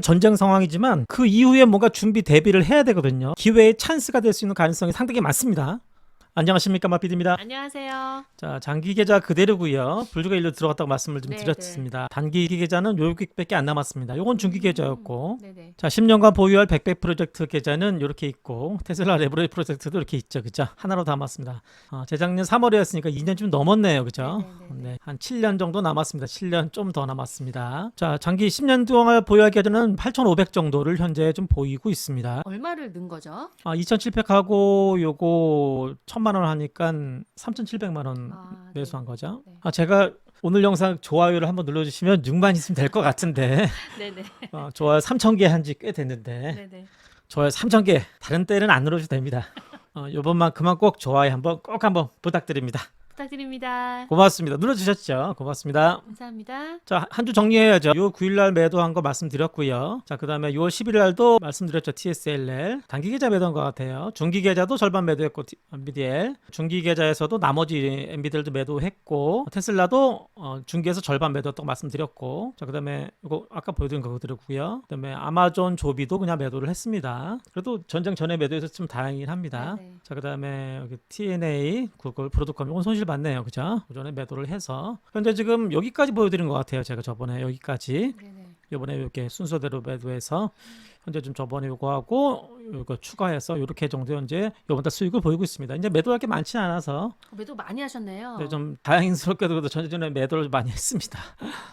전쟁 상황이지만 그 이후에 뭔가 준비 대비를 해야 되거든요. 기회의 찬스가 될 수 있는 가능성이 상당히 많습니다. 안녕하십니까, 마피디입니다. 안녕하세요. 자, 장기 계좌 그대로고요. 분류가 일로 들어갔다고 말씀을 좀 네, 드렸습니다. 단기 계좌는 요렇게밖에 안 남았습니다. 요건 중기 계좌였고, 네네. 자, 10년간 보유할 100배 프로젝트 계좌는 이렇게 있고, 테슬라 레버리지 프로젝트도 이렇게 있죠, 그죠? 하나로 담았습니다. 재작년 3월이었으니까 2년 좀 넘었네요, 그죠? 네네네. 네, 한 7년 정도 남았습니다. 7년 좀 더 남았습니다. 자, 장기 10년 동안 보유할 계좌는 8,500 정도를 현재 좀 보이고 있습니다. 얼마를 넣은 거죠? 2,700하고 요거 1,000만 원 하니까 3,700만 원 네. 매수한 거죠. 네. 제가 오늘 영상 좋아요를 한번 눌러주시면 6만 있으면 될 것 같은데 네네. 좋아요 3,000개 한 지 꽤 됐는데 네네. 좋아요 3,000개 다른 때는 안 눌러줘도 됩니다. 요번만큼은 꼭 좋아요 꼭 한번 부탁드립니다. 부탁드립니다. 고맙습니다. 눌러주셨죠? 고맙습니다. 감사합니다. 자, 한 주 정리해야죠. 요 9일날 매도한 거 말씀드렸고요. 자, 그 다음에 6월 11일날도 말씀드렸죠. TSLL. 단기 계좌 매도한 것 같아요. 중기 계좌도 절반 매도했고, NVDL. 중기 계좌에서도 나머지 NVDL도 매도했고, 테슬라도 중기에서 절반 매도했다고 말씀드렸고, 자, 그 다음에 이거 아까 보여드린 거 그대로고요. 그 다음에 아마존 조비도 그냥 매도를 했습니다. 그래도 전쟁 전에 매도해서 좀 다행이긴 합니다. 네네. 자, 그 다음에 여기 TNA, 구글, 브로드컴, 이건 손실 받네요. 그죠? 오전에 매도를 해서. 현재 지금 여기까지 보여드린 것 같아요. 제가 저번에 여기까지. 네네. 이번에 이렇게 순서대로 매도해서 현재 좀 저번에 요거 하고 이거 추가해서 이렇게 정도 현재 이번 달 수익을 보이고 있습니다. 이제 매도할 게 많지 않아서 매도 많이 하셨네요. 네, 좀 다행스럽게도 전에 매도를 많이 했습니다.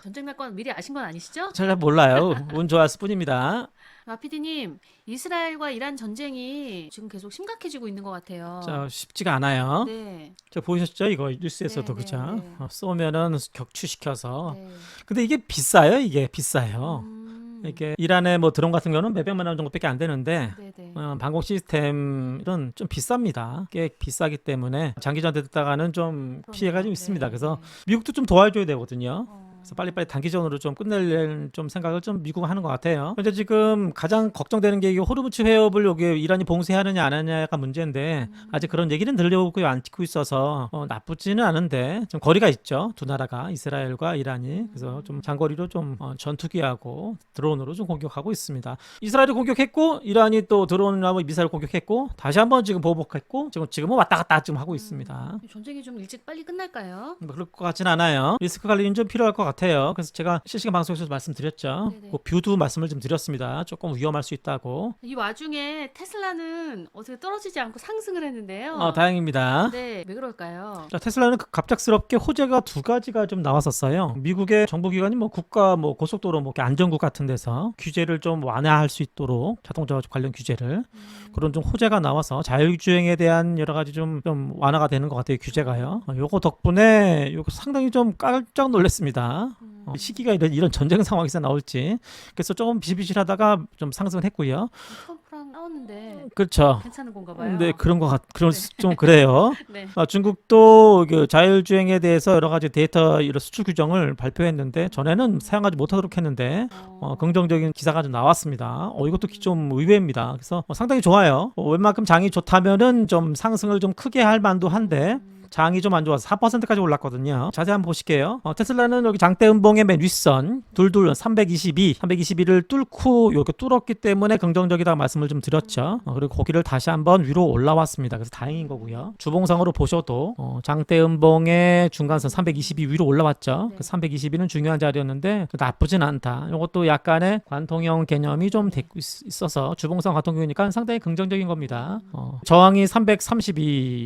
전쟁 날 건 미리 아신 건 아니시죠? 잘 몰라요. 운 좋았을 뿐입니다. 마피디님, 이스라엘과 이란 전쟁이 지금 계속 심각해지고 있는 것 같아요. 자, 쉽지가 않아요. 네. 자, 보셨죠? 이거 뉴스에서도 네, 그죠? 네, 네. 쏘면은 격추시켜서. 네. 근데 이게 비싸요. 이게 비싸요. 이렇게 이란의 뭐 드론 같은 경우는 몇백만 원 정도밖에 안 되는데 네네. 방공 시스템은 좀 비쌉니다. 꽤 비싸기 때문에 장기전 됐다가는 좀 피해가 좀 있습니다. 그래서 미국도 좀 도와줘야 되거든요. 그래서 빨리빨리 단기전으로 좀 끝낼 좀 생각을 좀 미국은 하는 것 같아요. 근데 지금 가장 걱정되는 게 이게 호르무즈 해협을 여기 이란이 봉쇄하느냐 안 하느냐가 문제인데 아직 그런 얘기는 들려오고 안 찍고 있어서 나쁘지는 않은데 좀 거리가 있죠. 두 나라가 이스라엘과 이란이. 그래서 좀 장거리로 좀 전투기하고 드론으로 좀 공격하고 있습니다. 이스라엘이 공격했고 이란이 또 드론하고 미사일 공격했고 다시 한번 지금 보복했고 지금은 왔다 갔다 지금 하고 있습니다. 전쟁이 좀 일찍 빨리 끝날까요? 그럴 것 같진 않아요. 리스크 관리는 좀 필요할 것 같아요. 그래서 제가 실시간 방송에서 말씀드렸죠. 네네. 그 뷰도 말씀을 좀 드렸습니다. 조금 위험할 수 있다고. 이 와중에 테슬라는 어떻게 떨어지지 않고 상승을 했는데요. 다행입니다. 네, 왜 그럴까요? 자, 테슬라는 갑작스럽게 호재가 두 가지가 좀 나왔었어요. 미국의 정부기관이 뭐 국가 뭐 고속도로 뭐 이렇게 안전국 같은 데서 규제를 좀 완화할 수 있도록 자동차 관련 규제를 그런 좀 호재가 나와서 자율주행에 대한 여러 가지 좀 완화가 되는 것 같아요. 규제가요. 요거 덕분에 요거 상당히 좀 깜짝 놀랐습니다. 시기가 이런 전쟁 상황에서 나올지 그래서 조금 비실비실하다가 좀 상승을 했고요. 트럼프랑 싸웠는데 그렇죠. 괜찮은 건가 봐요. 네, 그런 좀 그래요. 네. 중국도 그 자율주행에 대해서 여러 가지 데이터 이런 수출 규정을 발표했는데 전에는 사용하지 못하도록 했는데 긍정적인 기사가 좀 나왔습니다. 이것도 좀 의외입니다. 그래서 상당히 좋아요. 웬만큼 장이 좋다면은 좀 상승을 좀 크게 할 만도 한데 장이 좀 안 좋아서 4%까지 올랐거든요. 자세히 한번 보실게요. 테슬라는 여기 장대 음봉의 맨 윗선 둘 322를 뚫고 이렇게 뚫었기 때문에 긍정적이다 말씀을 좀 드렸죠. 그리고 거기를 다시 한번 위로 올라왔습니다. 그래서 다행인 거고요. 주봉상으로 보셔도 장대 음봉의 중간선 322 위로 올라왔죠. 네. 그 322는 중요한 자리였는데 나쁘진 않다. 이것도 약간의 관통형 개념이 좀 되고 있어서 주봉상 관통형이니까 상당히 긍정적인 겁니다. 저항이 333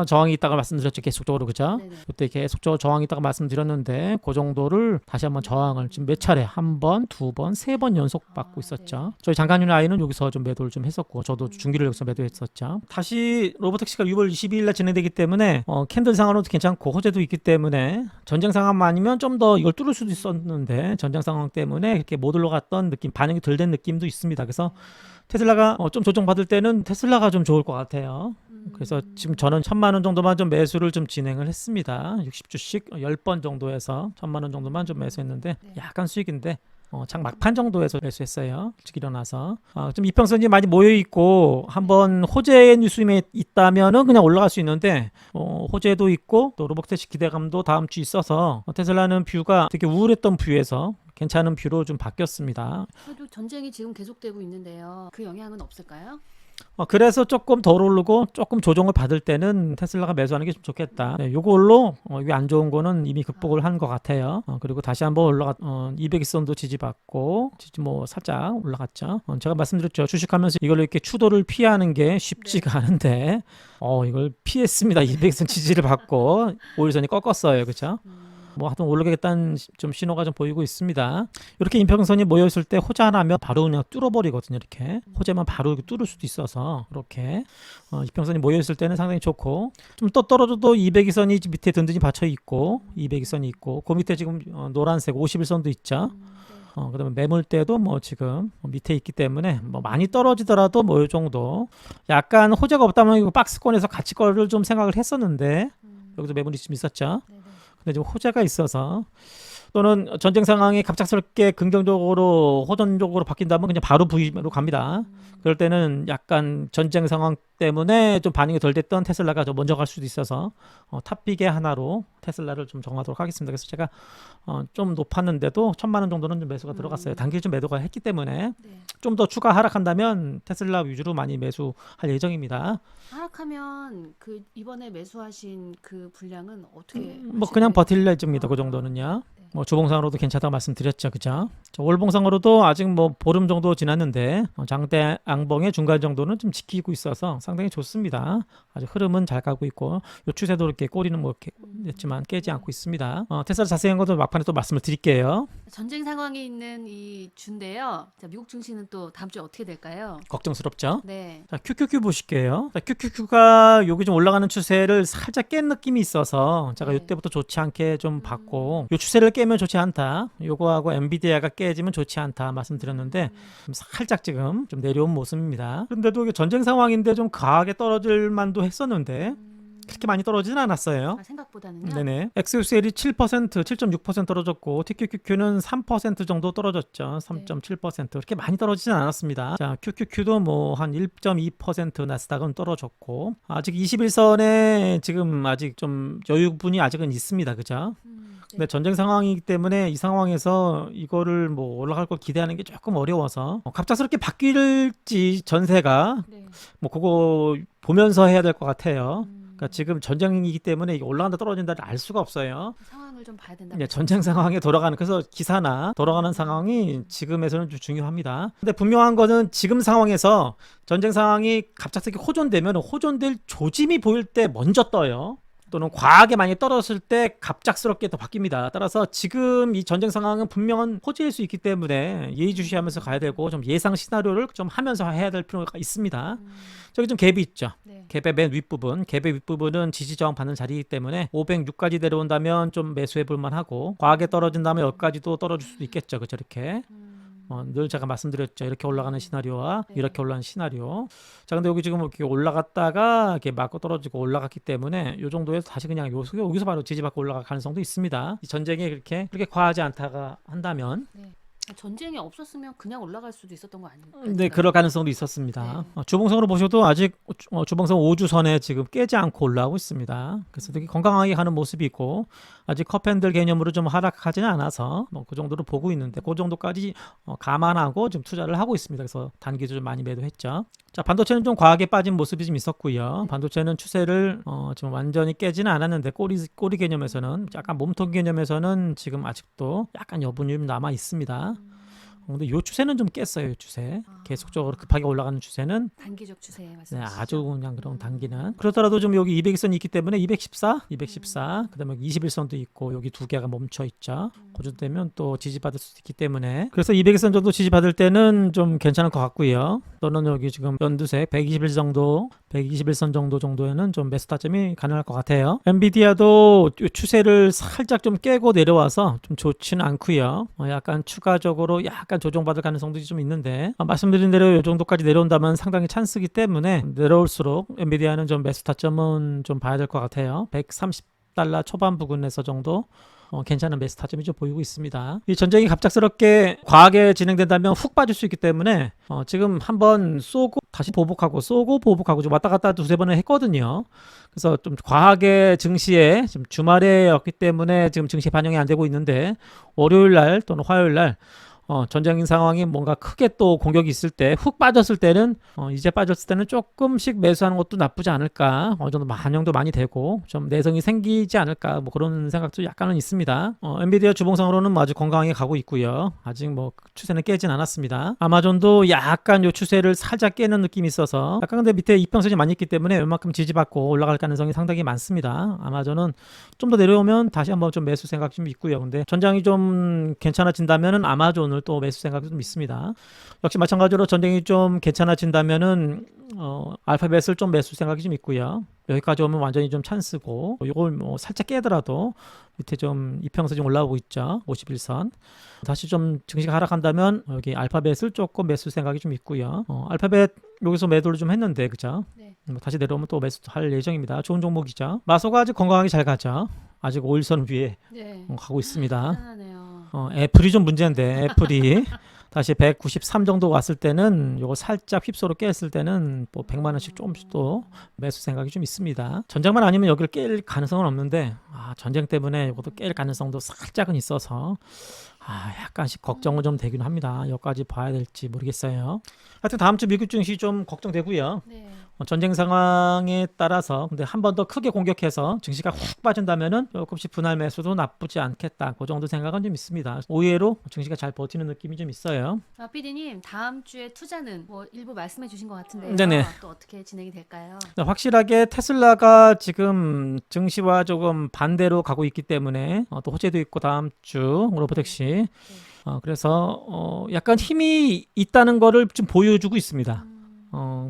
저항이 있다가 말씀드렸죠. 계속적으로 그죠? 네네. 그때 계속적으로 저항이 있다가 말씀드렸는데 그 정도를 다시 한번 저항을 지금 몇 차례 한 번, 두 번, 세 번 연속 받고 있었죠. 저희 장관윤 아이는 여기서 좀 매도를 좀 했었고 저도 중기를 여기서 매도했었죠. 다시 로보택시가 6월 22일 날 진행되기 때문에 캔들 상황으로도 괜찮고 호재도 있기 때문에 전쟁 상황만 아니면 좀 더 이걸 뚫을 수도 있었는데 전쟁 상황 때문에 이렇게 못 올라갔던 느낌, 반응이 덜 된 느낌도 있습니다. 그래서 테슬라가 좀 조정받을 때는 테슬라가 좀 좋을 것 같아요. 그래서 지금 저는 1,000만 원 정도만 좀 매수를 좀 진행을 했습니다. 60주씩 10번 정도 해서 1,000만 원 정도만 좀 매수했는데 약간 수익인데 장 막판 정도에서 매수했어요. 일찍 일어나서 좀 이평선이 많이 모여있고 한번 호재 뉴스에 있다면은 그냥 올라갈 수 있는데 호재도 있고 또 로보택시 기대감도 다음 주 있어서 테슬라는 뷰가 되게 우울했던 뷰에서 괜찮은 뷰로 좀 바뀌었습니다. 그래도 전쟁이 지금 계속되고 있는데요. 그 영향은 없을까요? 그래서 조금 덜 오르고 조금 조정을 받을 때는 테슬라가 매수하는 게 좀 좋겠다. 네, 요걸로 이게 안 좋은 거는 이미 극복을 한 것 같아요. 그리고 다시 한번 200일선도 지지받고 뭐 살짝 올라갔죠. 제가 말씀드렸죠. 주식하면서 이걸로 이렇게 추도를 피하는 게 쉽지가 않은데 이걸 피했습니다. 200일선 지지를 받고 5일선이 꺾었어요. 그렇죠? 뭐 하여튼 올라가겠다는 좀 신호가 좀 보이고 있습니다. 이렇게 인평선이 모여있을 때 호재 하나 하면 바로 그냥 뚫어버리거든요. 이렇게 호재만 바로 이렇게 뚫을 수도 있어서 이렇게 이평선이 모여있을 때는 상당히 좋고, 좀 또 떨어져도 200일선이 밑에 든든히 받쳐 있고 200일선이 있고 그 밑에 지금 노란색 50일선도 있죠. 그다음에 매물대도 뭐 지금 밑에 있기 때문에 뭐 많이 떨어지더라도 뭐 이 정도, 약간 호재가 없다면 이거 박스권에서 같이 거를 좀 생각을 했었는데 여기도 매물이 좀 있었죠. 근데 좀 호재가 있어서, 또는 전쟁 상황이 갑작스럽게 긍정적으로 호전적으로 바뀐다면 그냥 바로 V로 갑니다. 그럴 때는 약간 전쟁 상황 때문에 좀 반응이 덜 됐던 테슬라가 좀 먼저 갈 수도 있어서 탑픽의 하나로 테슬라를 좀 정하도록 하겠습니다. 그래서 제가 좀 높았는데도 1,000만 원 정도는 좀 매수가 들어갔어요. 단기를 좀 매도가 했기 때문에 좀 더 추가 하락한다면 테슬라 위주로 많이 매수할 예정입니다. 하락하면 그 이번에 매수하신 그 분량은 어떻게 뭐 그냥 버틸 예정입니다. 그 정도는요. 뭐 주봉상으로도 괜찮다고 말씀드렸죠. 그죠? 월봉상으로도 아직 뭐 보름 정도 지났는데 장대 앙봉의 중간 정도는 좀 지키고 있어서 상당히 좋습니다. 아주 흐름은 잘 가고 있고, 요 추세도 이렇게 꼬리는 뭐 이렇게 했지만 깨지 않고 있습니다. 테슬라 자세한 것도 막판에 또 말씀을 드릴게요. 전쟁 상황이 있는 이 주인데요. 자, 미국 증시는 또 다음 주에 어떻게 될까요? 걱정스럽죠? 네. 자, QQQ 보실게요. 자, QQQ가 여기 좀 올라가는 추세를 살짝 깬 느낌이 있어서 제가 네. 이때부터 좋지 않게 좀 봤고, 요 추세를 깨면 좋지 않다. 요거하고 엔비디아가 깨지면 좋지 않다 말씀드렸는데 좀 살짝 지금 좀 내려온 모습입니다. 그런데도 이게 전쟁 상황인데 좀 강하게 떨어질 만도 했었는데 그렇게 많이 떨어지진 않았어요. 생각보다는요. 네네. XUCL이 7%, 7.6% 떨어졌고 TQQQ는 3% 정도 떨어졌죠. 3.7%. 그렇게 많이 떨어지진 않았습니다. 자, QQQ도 뭐 한 1.2% 나스닥은 떨어졌고, 아직 21선에 지금 아직 좀 여유분이 아직은 있습니다. 그죠? 근데 전쟁 상황이기 때문에 이 상황에서 이거를 뭐 올라갈 걸 기대하는 게 조금 어려워서, 갑작스럽게 바뀔지 전세가 뭐 그거 보면서 해야 될 것 같아요. 그러니까 지금 전쟁이기 때문에 이게 올라간다 떨어진다를 알 수가 없어요. 상황을 좀 봐야 된다. 네, 전쟁 상황에 돌아가는, 그래서 기사나 돌아가는 상황이 지금에서는 좀 중요합니다. 근데 분명한 거는 지금 상황에서 전쟁 상황이 갑작스럽게 호전되면 호전될 조짐이 보일 때 먼저 떠요. 또는 과하게 많이 떨어졌을 때 갑작스럽게 더 바뀝니다. 따라서 지금 이 전쟁 상황은 분명한 호재일 수 있기 때문에 예의주시하면서 가야 되고, 좀 예상 시나리오를 좀 하면서 해야 될 필요가 있습니다. 저기 좀 갭이 있죠. 갭의 맨 윗부분, 갭의 윗부분은 지지 저항 받는 자리이기 때문에 506까지 내려온다면 좀 매수해 볼 만하고, 과하게 떨어진다면 여기까지도 떨어질 수도 있겠죠. 그렇죠? 이렇게. 늘 제가 말씀드렸죠. 이렇게 올라가는 시나리오와 이렇게 올라가는 시나리오. 자, 근데 여기 지금 이렇게 올라갔다가 이렇게 맞고 떨어지고 올라갔기 때문에 이 정도에서 다시 그냥 여기서 바로 지지받고 올라갈 가능성도 있습니다. 이 전쟁이 그렇게 과하지 않다가 한다면. 전쟁이 없었으면 그냥 올라갈 수도 있었던 거 아닙니까? 네, 그럴 가능성도 있었습니다. 주봉성으로 보셔도 아직 주봉성 5주선에 지금 깨지 않고 올라오고 있습니다. 그래서 되게 건강하게 가는 모습이 있고, 아직 컵핸들 개념으로 좀 하락하지는 않아서 뭐 그 정도로 보고 있는데, 그 정도까지 감안하고 좀 투자를 하고 있습니다. 그래서 단기도 좀 많이 매도했죠. 자, 반도체는 좀 과하게 빠진 모습이 좀 있었고요. 반도체는 추세를 지금 완전히 깨지는 않았는데 꼬리 개념에서는, 약간 몸통 개념에서는 지금 아직도 약간 여분이 남아 있습니다. 근데 요 추세는 좀 깼어요. 요 추세 계속적으로 급하게 올라가는 추세는 단기적 추세 네, 말씀하시죠? 아주 그냥 그런 단기는. 그렇더라도 좀 여기 200일선이 있기 때문에 214, 그다음에 21선도 있고 여기 두 개가 멈춰 있죠. 고정되면 또 지지받을 수도 있기 때문에, 그래서 200일선 정도 지지받을 때는 좀 괜찮을 것 같고요. 또는 여기 지금 연두색 121선 정도에는 좀 매수 타점이 가능할 것 같아요. 엔비디아도 추세를 살짝 좀 깨고 내려와서 좀 좋지는 않고요. 약간 추가적으로 약간 조정받을 가능성도 좀 있는데, 말씀드린 대로 이 정도까지 내려온다면 상당히 찬스이기 때문에 내려올수록 엔비디아는 좀 매수 타점은 좀 봐야 될 것 같아요. 130달러 초반 부근에서 정도 괜찮은 매수 타점이 좀 보이고 있습니다. 이 전쟁이 갑작스럽게 과하게 진행된다면 훅 빠질 수 있기 때문에 지금 한번 쏘고 다시 보복하고 쏘고 보복하고 좀 왔다 갔다 두세 번을 했거든요. 그래서 좀 과하게 증시에 지금 주말에였기 때문에 지금 증시 반영이 안 되고 있는데 월요일 날 또는 화요일 날 전쟁 상황이 뭔가 크게 또 공격이 있을 때 훅 빠졌을 때는 이제 빠졌을 때는 조금씩 매수하는 것도 나쁘지 않을까. 어느 정도 반영도 많이 되고 좀 내성이 생기지 않을까. 뭐 그런 생각도 약간은 있습니다. 엔비디아 주봉상으로는 아주 건강하게 가고 있고요. 아직 뭐 추세는 깨진 않았습니다. 아마존도 약간 요 추세를 살짝 깨는 느낌이 있어서 약간 근데 밑에 이평선이 많이 있기 때문에 웬만큼 지지받고 올라갈 가능성이 상당히 많습니다. 아마존은 좀 더 내려오면 다시 한번 좀 매수 생각 좀 있고요. 근데 전장이 좀 괜찮아진다면은 아마존을 또 매수 생각이 좀 있습니다. 역시 마찬가지로 전쟁이 좀 괜찮아진다면은 알파벳을 좀 매수 생각이 좀 있고요. 여기까지 오면 완전히 좀 찬스고 이걸 뭐 살짝 깨더라도 밑에 좀 이평선이 올라오고 있죠. 51선. 다시 좀 증시가 하락한다면 여기 알파벳을 조금 매수 생각이 좀 있고요. 알파벳 여기서 매도를 좀 했는데 그죠? 네. 다시 내려오면 또 매수할 예정입니다. 좋은 종목이죠. 마소가 아직 건강하게 잘 가죠. 아직 5일선 위에 네. 가고 있습니다. 편하네요. 애플이 좀 문제인데 애플이 다시 193 정도 왔을 때는 요거 살짝 휩소로 깼을 때는 뭐 100만 원씩 조금씩 또 매수 생각이 좀 있습니다. 전쟁만 아니면 여기를 깰 가능성은 없는데 전쟁 때문에 이것도 깰 가능성도 살짝은 있어서 약간씩 걱정은 좀 되긴 합니다. 여기까지 봐야 될지 모르겠어요. 하여튼 다음 주 미국 증시 좀 걱정되고요. 네. 전쟁 상황에 따라서 근데 한 번 더 크게 공격해서 증시가 훅 빠진다면은 조금씩 분할 매수도 나쁘지 않겠다. 그 정도 생각은 좀 있습니다. 의외로 증시가 잘 버티는 느낌이 좀 있어요. PD님 다음 주에 투자는 뭐 일부 말씀해 주신 것 같은데요. 네네. 또 어떻게 진행이 될까요? 확실하게 테슬라가 지금 증시와 조금 반대로 가고 있기 때문에 또 호재도 있고 다음 주 로보택시 그래서 약간 힘이 있다는 거를 좀 보여주고 있습니다.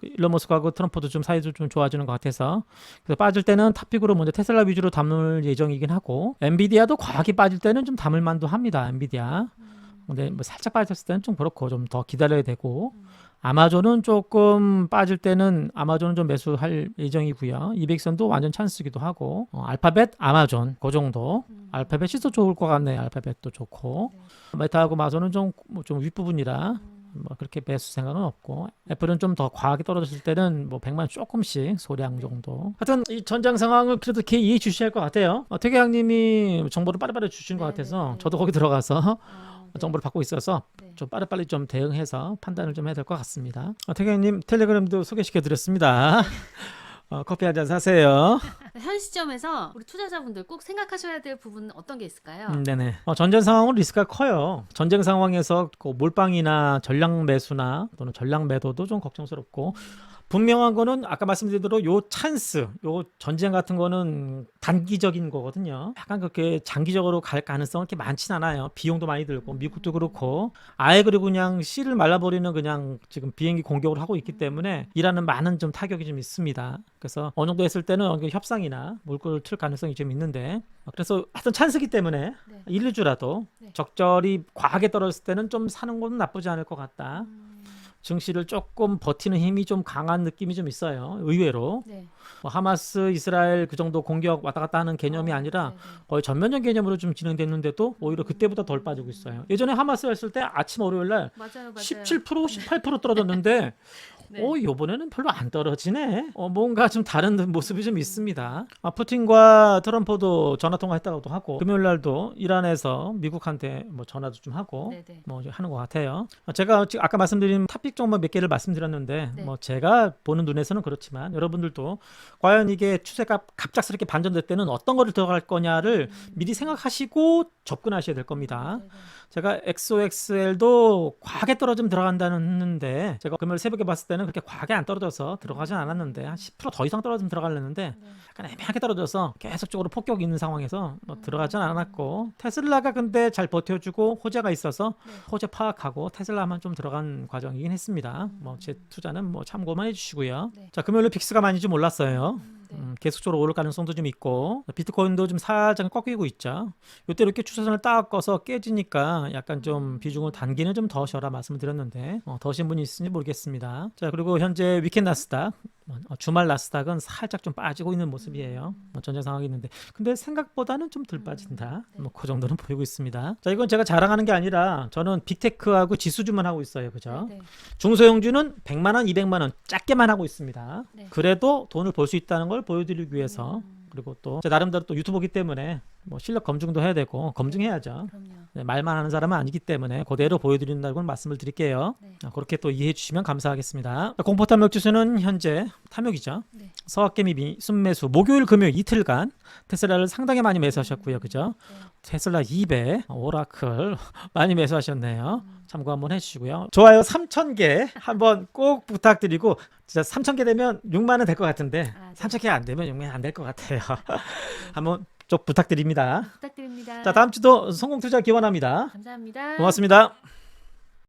일론 머스크하고 트럼프도 좀 사이도 좀 좋아지는 것 같아서 그래서 빠질 때는 탑픽으로 먼저 테슬라 위주로 담을 예정이긴 하고 엔비디아도 과하게 빠질 때는 좀 담을 만도 합니다. 엔비디아. 근데 뭐 살짝 빠졌을 때는 좀 그렇고 좀 더 기다려야 되고 아마존은 조금 빠질 때는 아마존은 좀 매수할 예정이고요. 200선도 완전 찬스기도 하고 알파벳, 아마존 그 정도. 알파벳이 더 좋을 것 같네요. 알파벳도 좋고 메타하고 마소는 좀 윗부분이라 뭐 그렇게 매수 생각은 없고 애플은 좀 더 과하게 떨어졌을 때는 뭐 100만 조금씩 소량 정도. 하여튼 이 전장 상황을 그래도 이렇게 이해해 주셔야 할 것 같아요. 태계양님이 정보를 빠르빠르 주신 것 같아서 저도 거기 들어가서 정보를 받고 있어서 좀 빠르빨리 좀 대응해서 판단을 좀 해야 될 것 같습니다. 태경님 텔레그램도 소개시켜 드렸습니다. 커피 한 잔 사세요. 현 시점에서 우리 투자자분들 꼭 생각하셔야 될 부분은 어떤 게 있을까요? 네네. 전쟁 상황은 리스크가 커요. 전쟁 상황에서 그 몰빵이나 전량 매수나 또는 전량 매도도 좀 걱정스럽고 분명한 거는 아까 말씀드린 대로 요 찬스, 요 전쟁 같은 거는 단기적인 거거든요. 약간 그렇게 장기적으로 갈 가능성은 그렇게 많진 않아요. 비용도 많이 들고 미국도 그렇고 아예 그리고 그냥 씨를 말라버리는 그냥 지금 비행기 공격을 하고 있기 때문에 이라는 많은 좀 타격이 좀 있습니다. 그래서 어느 정도 했을 때는 협상이나 물꼬를 틀 가능성이 좀 있는데 그래서 하여튼 찬스기 때문에 1, 2주라도 적절히 과하게 떨어졌을 때는 좀 사는 건 나쁘지 않을 것 같다. 증시를 조금 버티는 힘이 좀 강한 느낌이 좀 있어요. 의외로. 뭐 하마스, 이스라엘 그 정도 공격 왔다 갔다 하는 개념이 아니라 거의 전면전 개념으로 좀 진행됐는데도 오히려 그때보다 덜 빠지고 있어요. 예전에 하마스 했을 때 아침 월요일 날 17%, 18% 떨어졌는데 이번에는 별로 안 떨어지네. 뭔가 좀 다른 모습이 좀 있습니다. 푸틴과 트럼프도 전화 통화했다고도 하고 금요일 날도 이란에서 미국한테 뭐 전화도 좀 하고 뭐 하는 것 같아요. 제가 아까 말씀드린 탑픽 종목 몇 개를 말씀드렸는데 뭐 제가 보는 눈에서는 그렇지만 여러분들도 과연 이게 추세가 갑작스럽게 반전될 때는 어떤 거를 들어갈 거냐를 미리 생각하시고 접근하셔야 될 겁니다. 제가 XOXL도 과하게 떨어지면 들어간다는데 제가 금요일 새벽에 봤을 때는 그렇게 과하게 안 떨어져서 들어가진 않았는데 한 10% 더 이상 떨어지면 들어가려는데 약간 애매하게 떨어져서 계속적으로 폭격이 있는 상황에서 들어가진 않았고 테슬라가 근데 잘 버텨주고 호재가 있어서 호재 파악하고 테슬라만 좀 들어간 과정이긴 했습니다. 뭐 제 투자는 뭐 참고만 해주시고요. 자, 금요일에 빅스가 많이 좀 올랐어요. 계속적으로 오를 가능성도 좀 있고 비트코인도 좀 살짝 꺾이고 있죠. 이때 이렇게 추세선을 딱 꺼서 깨지니까 약간 좀 비중을 단기는 좀 더 쉬어라 말씀을 드렸는데 더신 분이 있으신지 모르겠습니다. 자, 그리고 현재 위켄 나스닥 주말 나스닥은 살짝 좀 빠지고 있는 모습이에요. 전쟁 상황이 있는데 근데 생각보다는 좀 덜 빠진다. 네. 그 정도는 보이고 있습니다. 자, 이건 제가 자랑하는 게 아니라 저는 빅테크하고 지수주만 하고 있어요. 그죠? 네. 중소형주는 100만 원, 200만 원 작게만 하고 있습니다. 네. 그래도 돈을 벌 수 있다는 걸 보여드리기 위해서 그리고 또 제 나름대로 또 유튜버기 때문에 뭐 실력 검증도 해야 되고 검증해야죠. 그럼요. 네, 말만 하는 사람은 아니기 때문에 그대로 보여드린다고 말씀을 드릴게요. 네. 그렇게 또 이해해 주시면 감사하겠습니다. 공포 탐욕 지수는 현재 탐욕이죠. 네. 서학개미 순매수 목요일 금요일 이틀간 테슬라를 상당히 많이 매수하셨고요. 그죠? 네. 테슬라 200 오라클 많이 매수하셨네요. 참고 한번 해주시고요. 좋아요 3,000개 한번 꼭 부탁드리고 진짜 3,000개 되면 6만 원 될 것 같은데 아, 네. 3,000개 안 되면 6만 원 안 될 것 같아요. 한번 좀 부탁드립니다. 부탁드립니다. 자, 다음 주도 성공 투자 기원합니다. 감사합니다. 고맙습니다.